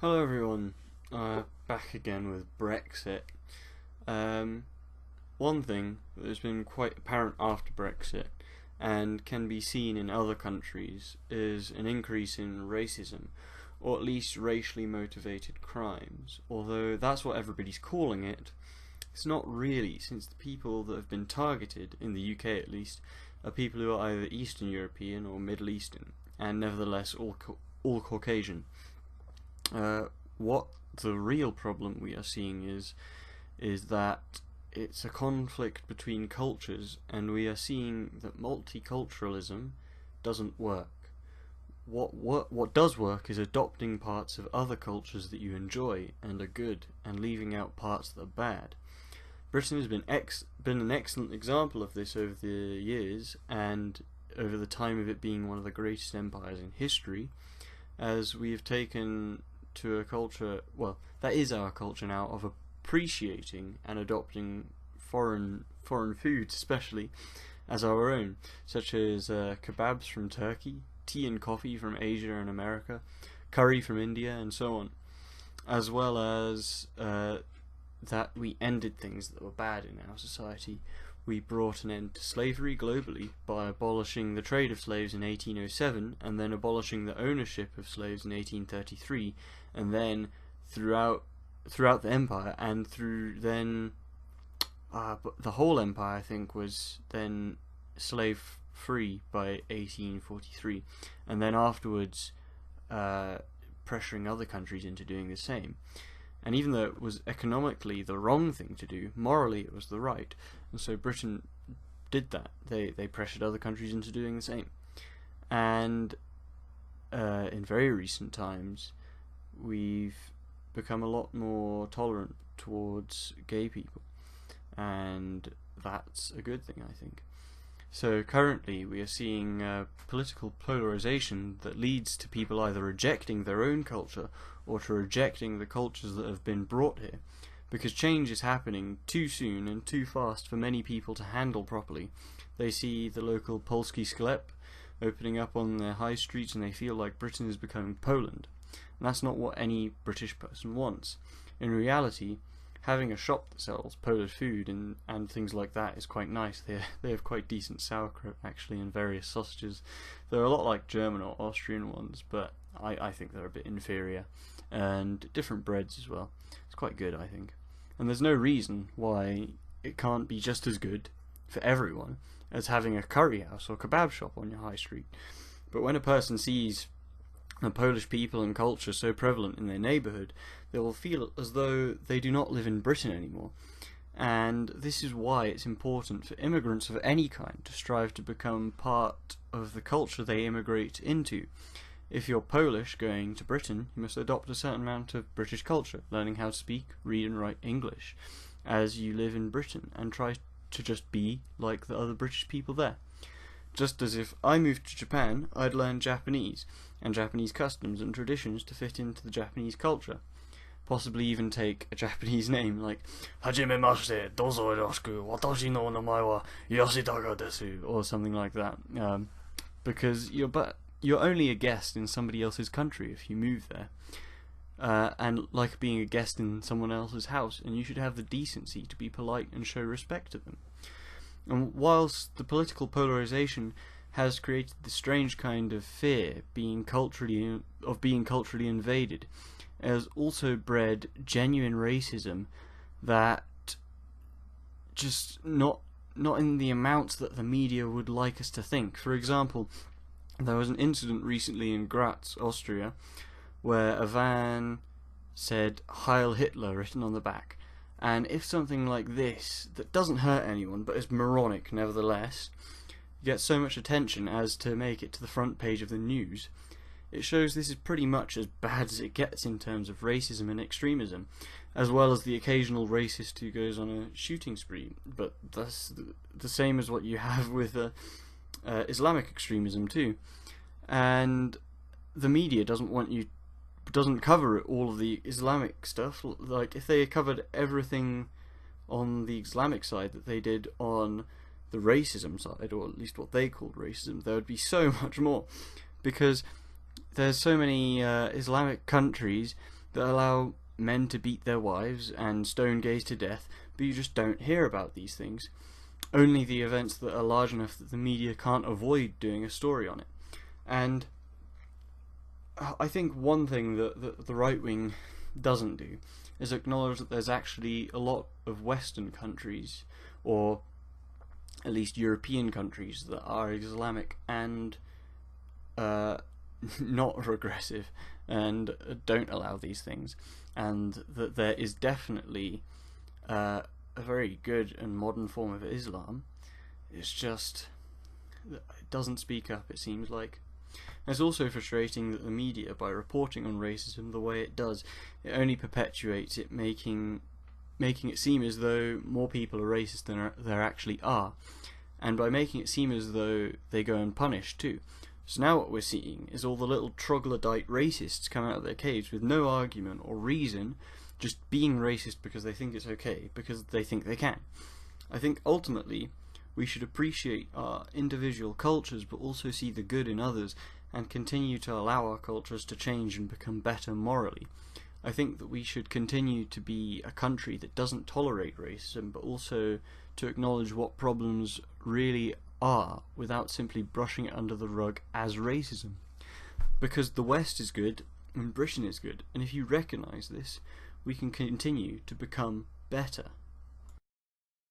Hello everyone, back again with Brexit. One thing that has been quite apparent after Brexit and can be seen in other countries is an increase in racism, or at least racially motivated crimes. Although that's what everybody's calling it, it's not really, since the people that have been targeted, in the UK at least, are people who are either Eastern European or Middle Eastern, and nevertheless all Caucasian. What the real problem we are seeing is that it's a conflict between cultures, and we are seeing that multiculturalism doesn't work. What does work is adopting parts of other cultures that you enjoy and are good, and leaving out parts that are bad. Britain has been an excellent example of this over the years, and over the time of it being one of the greatest empires in history, as we have taken to a culture, well, that is our culture now, of appreciating and adopting foreign foods, especially, as our own, such as kebabs from Turkey, tea and coffee from Asia and America, curry from India, and so on, as well as that we ended things that were bad in our society. We brought an end to slavery globally by abolishing the trade of slaves in 1807, and then abolishing the ownership of slaves in 1833, and then throughout the empire, and through then the whole empire, I think, was then slave free by 1843, and then afterwards pressuring other countries into doing the same. And even though it was economically the wrong thing to do, morally it was the right. And so Britain did that. They pressured other countries into doing the same. And in very recent times, we've become a lot more tolerant towards gay people. And that's a good thing, I think. So currently we are seeing political polarization that leads to people either rejecting their own culture or to rejecting the cultures that have been brought here, because change is happening too soon and too fast for many people to handle properly. They see the local Polski sklep opening up on their high streets and they feel like Britain is becoming Poland. And that's not what any British person wants. In reality, having a shop that sells Polish food and things like that is quite nice. They have quite decent sauerkraut, actually, and various sausages. They're a lot like German or Austrian ones, but I think they're a bit inferior. And different breads as well. It's quite good, I think. And there's no reason why it can't be just as good for everyone as having a curry house or kebab shop on your high street. But when a person sees the Polish people and culture so prevalent in their neighbourhood, they will feel as though they do not live in Britain anymore. And this is why it's important for immigrants of any kind to strive to become part of the culture they immigrate into. If you're Polish going to Britain, you must adopt a certain amount of British culture, learning how to speak, read and write English as you live in Britain, and try to just be like the other British people there. Just as if I moved to Japan, I'd learn Japanese, and Japanese customs and traditions to fit into the Japanese culture. Possibly even take a Japanese name like Hajimemashite, dozo yoroshiku, watashi no namae wa Yoshitaka desu, or something like that. Because you're only a guest in somebody else's country if you move there. And like being a guest in someone else's house, and you should have the decency to be polite and show respect to them. And whilst the political polarization has created this strange kind of fear of being culturally invaded, it has also bred genuine racism that just not in the amounts that the media would like us to think. For example, there was an incident recently in Graz, Austria, where a van said Heil Hitler written on the back. And if something like this, that doesn't hurt anyone but is moronic nevertheless, gets so much attention as to make it to the front page of the news, it shows this is pretty much as bad as it gets in terms of racism and extremism, as well as the occasional racist who goes on a shooting spree. But that's the same as what you have with Islamic extremism too. And the media doesn't cover all of the Islamic stuff. Like, if they covered everything on the Islamic side that they did on the racism side, or at least what they called racism, there would be so much more, because there's so many Islamic countries that allow men to beat their wives and stone gays to death, but you just don't hear about these things. Only the events that are large enough that the media can't avoid doing a story on it. And I think one thing that the right wing doesn't do is acknowledge that there's actually a lot of Western countries, or at least European countries, that are Islamic and not regressive and don't allow these things, and that there is definitely a very good and modern form of Islam. It's just it doesn't speak up, it seems like. It's also frustrating that the media, by reporting on racism the way it does, it only perpetuates it, making it seem as though more people are racist than there actually are, and by making it seem as though they go unpunished too. So now what we're seeing is all the little troglodyte racists come out of their caves with no argument or reason, just being racist because they think it's okay, because they think they can. I think ultimately we should appreciate our individual cultures, but also see the good in others, and continue to allow our cultures to change and become better morally. I think that we should continue to be a country that doesn't tolerate racism, but also to acknowledge what problems really are without simply brushing it under the rug as racism. Because the West is good and Britain is good, and if you recognise this, we can continue to become better.